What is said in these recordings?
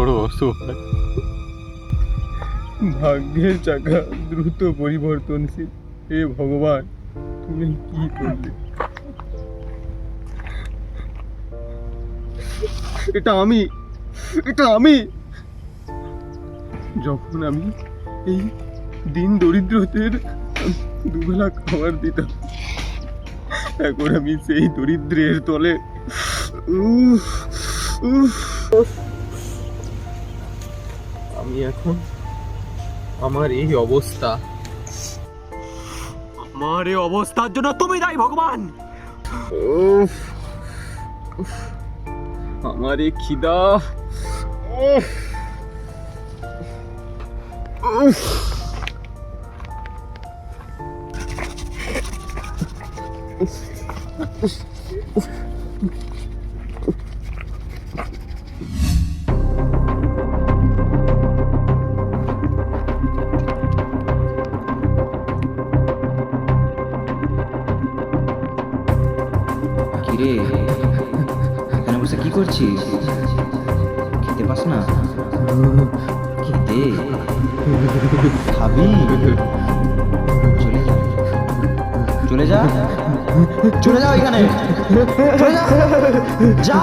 বড় অসহায়। ভাগ্যের চাকা দ্রুত পরিবর্তনশীল। হে ভগবান, তুমি কি করলে? এটা আমি যখন আমি এই দিন দরিদ্রদের দুবেলা খাবার দিতাম, এখন আমি সেই দরিদ্রের তলে। আমি এখন আমার এই অবস্থা, আমার এই অবস্থার জন্য তুমি দায়ী ভগবান। আমার এই খিদা, কিরে এখানে বসে কি করছিস? খেতে পাস না? খেতে খাবি? চলে যা চলে যা এখানে, চলে যা যা।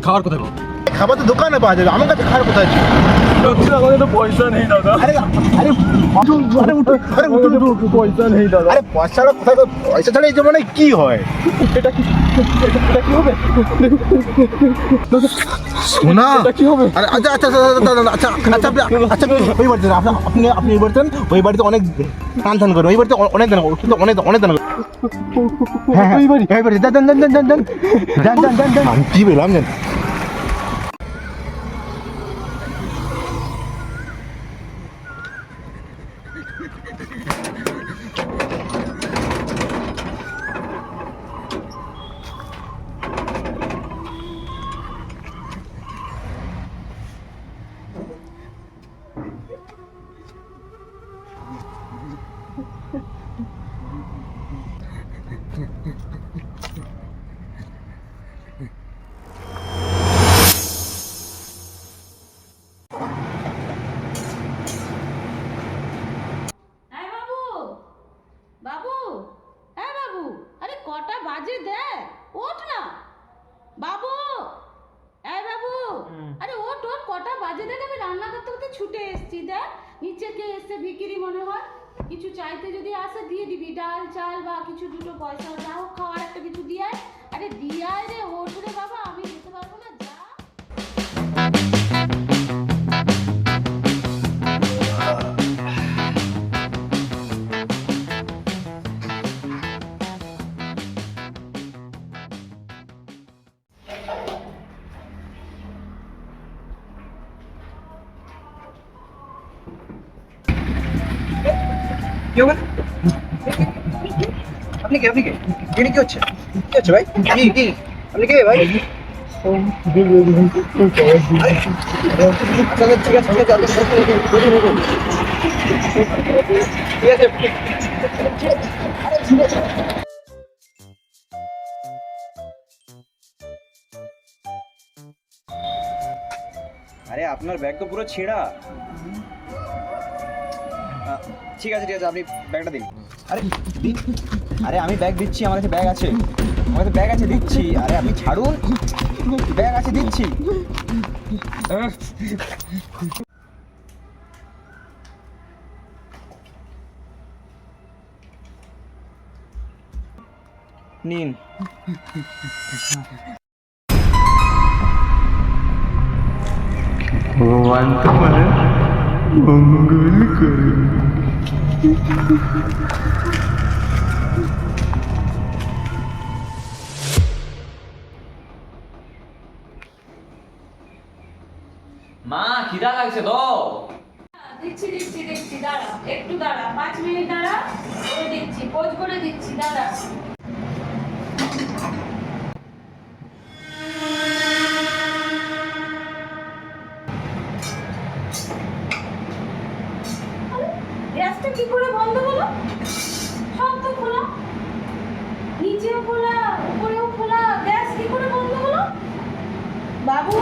খাবার কোথায়? খাবার তো দোকানে পাওয়া যাবে, আমার কাছে খাবার কোথায়? পয়সা নেই দাদা। আরে আরে পয়সা নেই দাদা। আরে পয়সা কোথায়? পয়সা ছাড়া এই জমানায় কি হয়? এটা কি হবে? শোনা এটা কি হবে? আরে আচ্ছা আচ্ছা আচ্ছা আচ্ছা আচ্ছা ওই বাড়িতে আপনি ওই বাড়িতে ওই বাড়িতে অনেক টান করে, ওই বাড়িতে অনেক দান অনেক দান। হ্যাঁ ওই বাড়ি দেন কি বললাম জান। বাবু, হ্যাঁ বাবু, আরে কটা বাজে দেখ, ওঠ না বাবু। এই বাবু, আরে ওঠ কটা বাজে দেখ, আমি রান্না করতে করতে ছুটে এসেছি। দেখ নিচে কে এসছে, ভিখিরি মনে হয়। কিছু চাইতে যদি আসে দিয়ে দিবি, ডাল চাল বা কিছু দুটো পয়সা যা হোক খাওয়ার একটা কিছু দিয়ে আয়। আরে দিয়ে আয় রে, ওঠ রে বাবা, আমি যেতে পারবো না, যা। আপনি কে কি হচ্ছে ভাই? কি আপনি কে ভাই? ঠিক আছে আরে আপনার ব্যাগ তো পুরো ছেঁড়া। ঠিক আছে আপনি ব্যাগটা দিন। আরে আমি ব্যাগ দিচ্ছি, আমার কাছে ব্যাগ আছে, দিচ্ছি। আরে আপনি ছাড়ুন, ব্যাগ আছে দিচ্ছি। নিন। ভগবান তোমার মঙ্গল করুন। মা খিদা লাগছে তো। দিচ্ছি দাঁড়া, একটু দাঁড়া, 5 মিনিট দাঁড়া, করে দিচ্ছি, পোজ করে দিচ্ছি, দাঁড়া। গ্যাসটা কি করে বন্ধ হলো? সব তো খোলা, নিচেও খোলা, উপরেও খোলা, গ্যাস কি করে বন্ধ হলো? বাবু,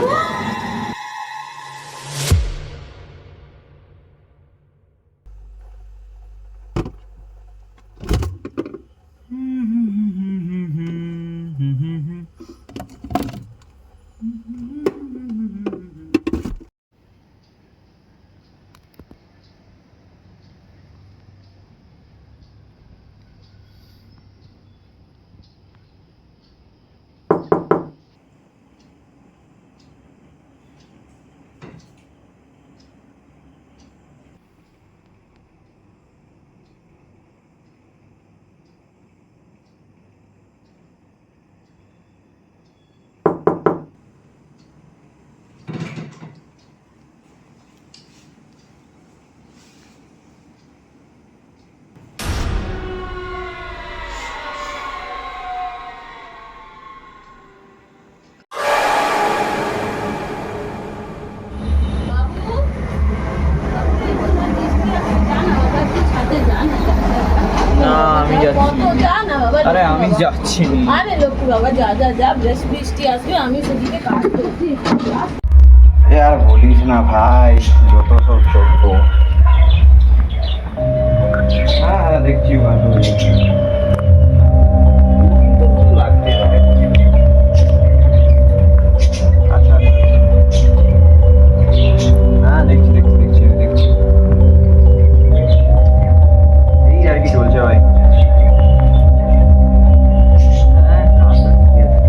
বাবু, ছাদে যা না। না আমি যাচ্ছি কত যা না বাবা। আরে আমি যাচ্ছি আরে লক্ষ্মী বাবা, যা যা যা, বৃষ্টি আসবে, আমি সেদিকে কাজ করছি। আর বলিস না ভাই, যত সব চোদ্দ। হ্যাঁ হ্যাঁ, দেখছি ভালো লাগছে। আচ্ছা হ্যাঁ, দেখছি দেখছি দেখছি আমি দেখছি। এই আর কি চলছে ভাই। হ্যাঁ, আচ্ছা, ঠিক আছে।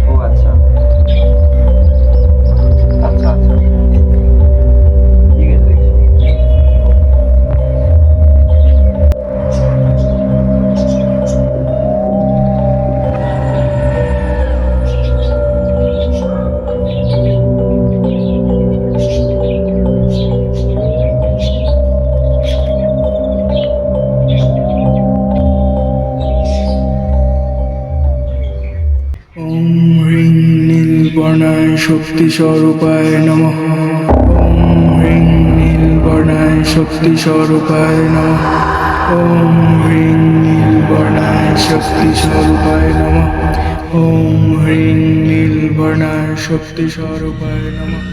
ও আচ্ছা আচ্ছা আচ্ছা, ঠিক আছে দেখছি। ওম হ্রিং নীলবর্ণায় শক্তিস্বরূপায় নমঃ। ওম হ্রিং নীলবর্ণায় শক্তিস্বরূপায় নমঃ। ওম হ্রিং নীলবর্ণায় শক্তিস্বরূপায় নমঃ। ওম হ্রিং নীলবর্ণায় শক্তিস্বরূপায় নমঃ।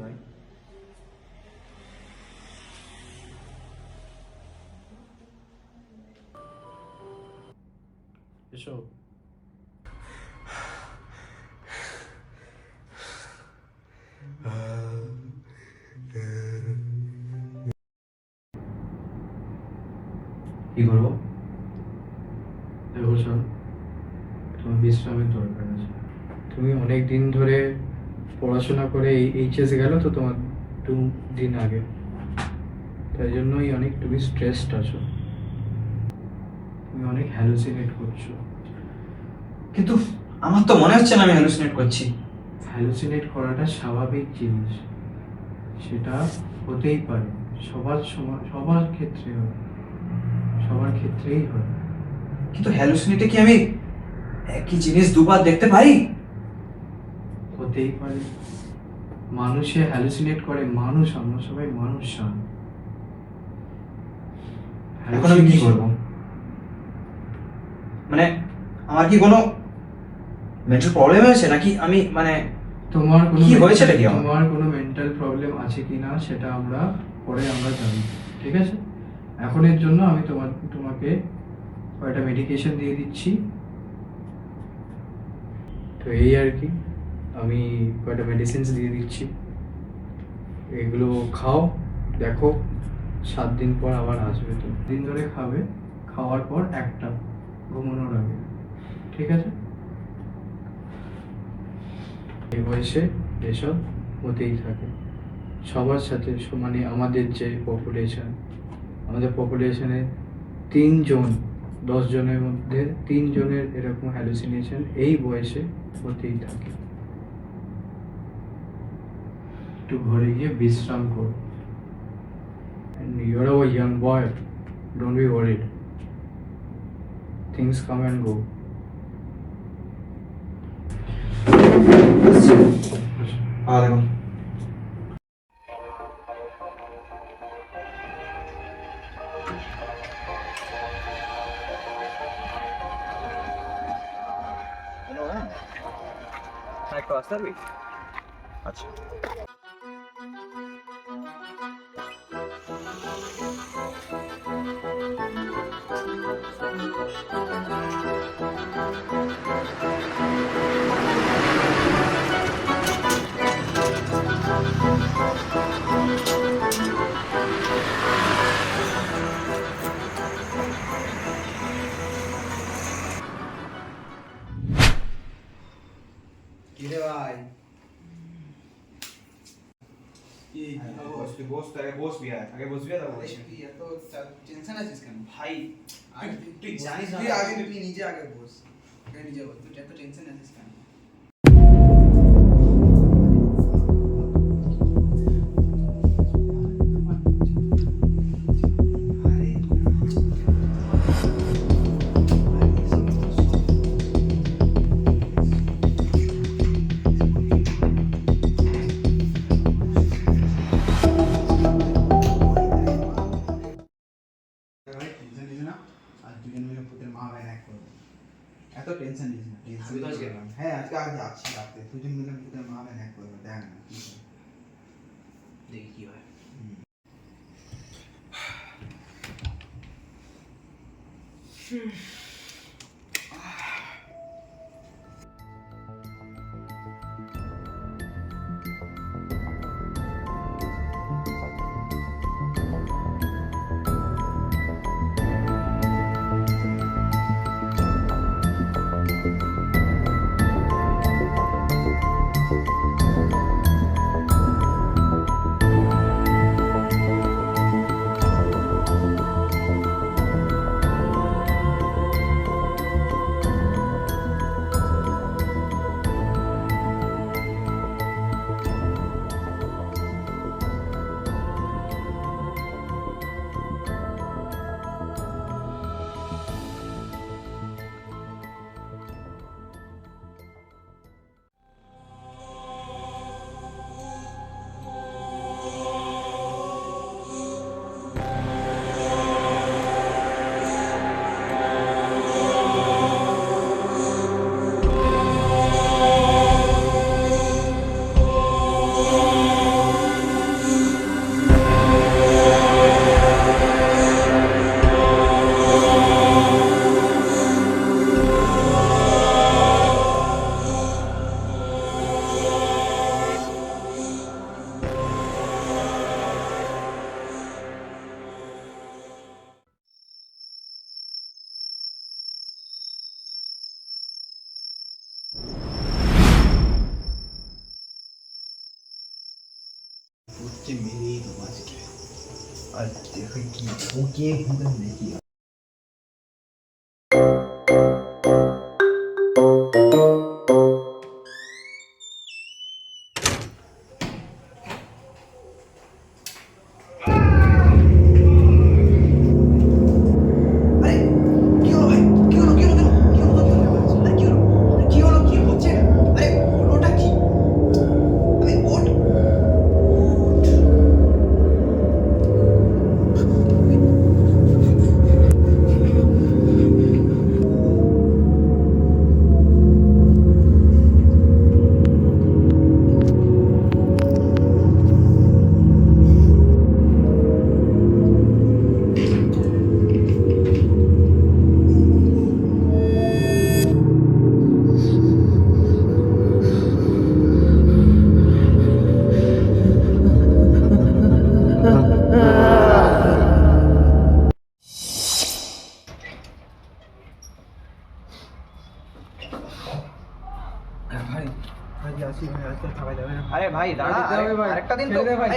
ভাই এসো। কি করবো? দেখো শোন, তোমার বিশ্রামের দরকার আছে। তুমি অনেক দিন ধরে পড়াশোনা করে এইচএস গেল তো তোমার 2 দিন আগে, তাই জন্যই তুমি স্ট্রেসড আছো, তুমি অনেক হ্যালুসিনেট করছো। কিন্তু আমার তো মনে হচ্ছে না আমি হ্যালুসিনেট করছি। হ্যালুসিনেট করাটা স্বাভাবিক জিনিস, সেটা হতেই পারে, সবার ক্ষেত্রে হয়, সবার ক্ষেত্রেই হয়। কিন্তু হ্যালুসিনেটে কি আমি একই জিনিস দুবার দেখতে পারি? হতেই পারে, মানুষে হ্যালুসিনেট করে, মানুষ, আমরা সবাই মানুষ। এখন আমি কি করবো? মানে আমার কি কোনো মেন্টাল প্রবলেম হয়েছে নাকি আমি মানে তোমার কোনো কি হয়েছে নাকি আমার? তোমার কোনো মেন্টাল প্রবলেম আছে কিনা সেটা পরে আমরা জানি, ঠিক আছে? এখনের জন্য আমি তোমাকে কয়েকটা মেডিকেশন দিয়ে দিচ্ছি, তো এই আর কি। আমি কয়েকটা মেডিসিনস দিয়ে দিচ্ছি, এগুলো খাও, দেখো 7 দিন পর আবার আসবে। তো দিন ধরে খাবে, খাওয়ার পর একটা ঘুমানোর আগে, ঠিক আছে? এই বয়সে এসব হতেই থাকে সবার সাথে। মানে আমাদের যে পপুলেশনে 3 জন 10 জনের মধ্যে 3 জনের এরকম হ্যালুসিনেশন এই বয়সে হতেই থাকে। একটু ঘরে গিয়ে বিশ্রাম করো। And you're a young boy, don't be worried. Things come and go. দেখুন একটু আসতে পারবি? আচ্ছা কিরে ভাই, বসবি আগে বসবি তুই এত টেনশন আছিস কেন ভাই তুই জানিস না তুই আগে তুই নিজে আগে বস, নিজে বস, তুই এত টেনশন আছিস কেন? টেনশন নিস না, আর দুজন মিলে পুতের মা ভাই এক করবো। এত টেনশন নিস না, টেনশন আমি তো আজকে এলাম। হ্যাঁ আজকে আজ যাচ্ছি রাতে, দুজন মিলে পুতের মা ভাই এক করবো, দেখ না কি করে। দেখি কি হয়। দেখো কি ওকে ভুলেন দেখি আরে কি হলো ভাই কি হলো কি হলো কি হলো আরে কি হলো কি হলো কি হচ্ছে আরে ওটা কি আরে ওট আরে ভাই দাঁড়া আরেকটা দিন তো ভাই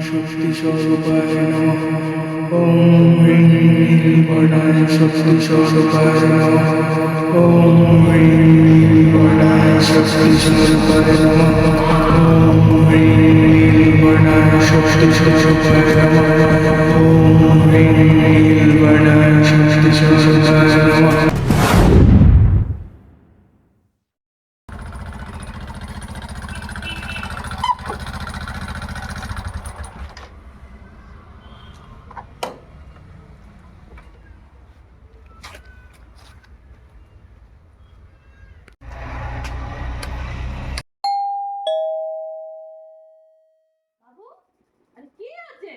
শক্তি স্বরূপায় নমঃ ওম হ্রিং নীলবর্ণায় শক্তি স্বরূপায় নমঃ ওম হ্রিং নীলবর্ণায় শক্তি স্বরূপায় নমঃ ওম হ্রিং নীলবর্ণায় শক্তি স্বরূপায় নমঃ ওম হ্রিং নীলবর্ণায় শক্তি স্বরূপায় নমঃ। বাবু আরে কি আছে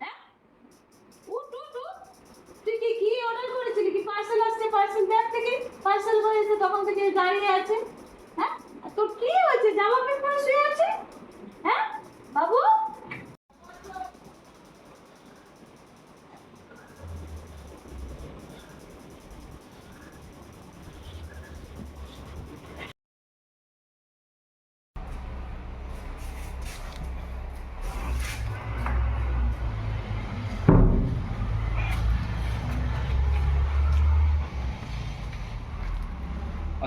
হ্যাঁ উঠ উঠ উঠ তুই কি অর্ডার করেছিলি কি পার্সেল আসছে পার্সেল ব্যাগ থেকে পার্সেল করেছে তখন থেকে দাঁড়িয়ে আছে হ্যাঁ আর তোর কি হয়েছে জামা প্যান্ট পরে শুয়ে আছে হ্যাঁ বাবু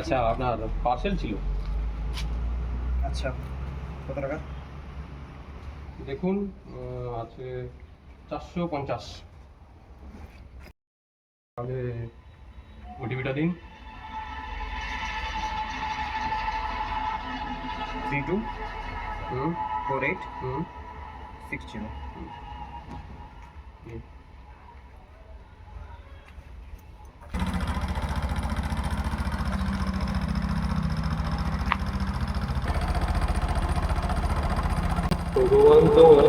আচ্ছা আপনার পার্সেল ছিল আচ্ছা কত টাকা দেখুন আছে 450 তাহলে ওটিপিটা দিন 324860 ভগবান তোমার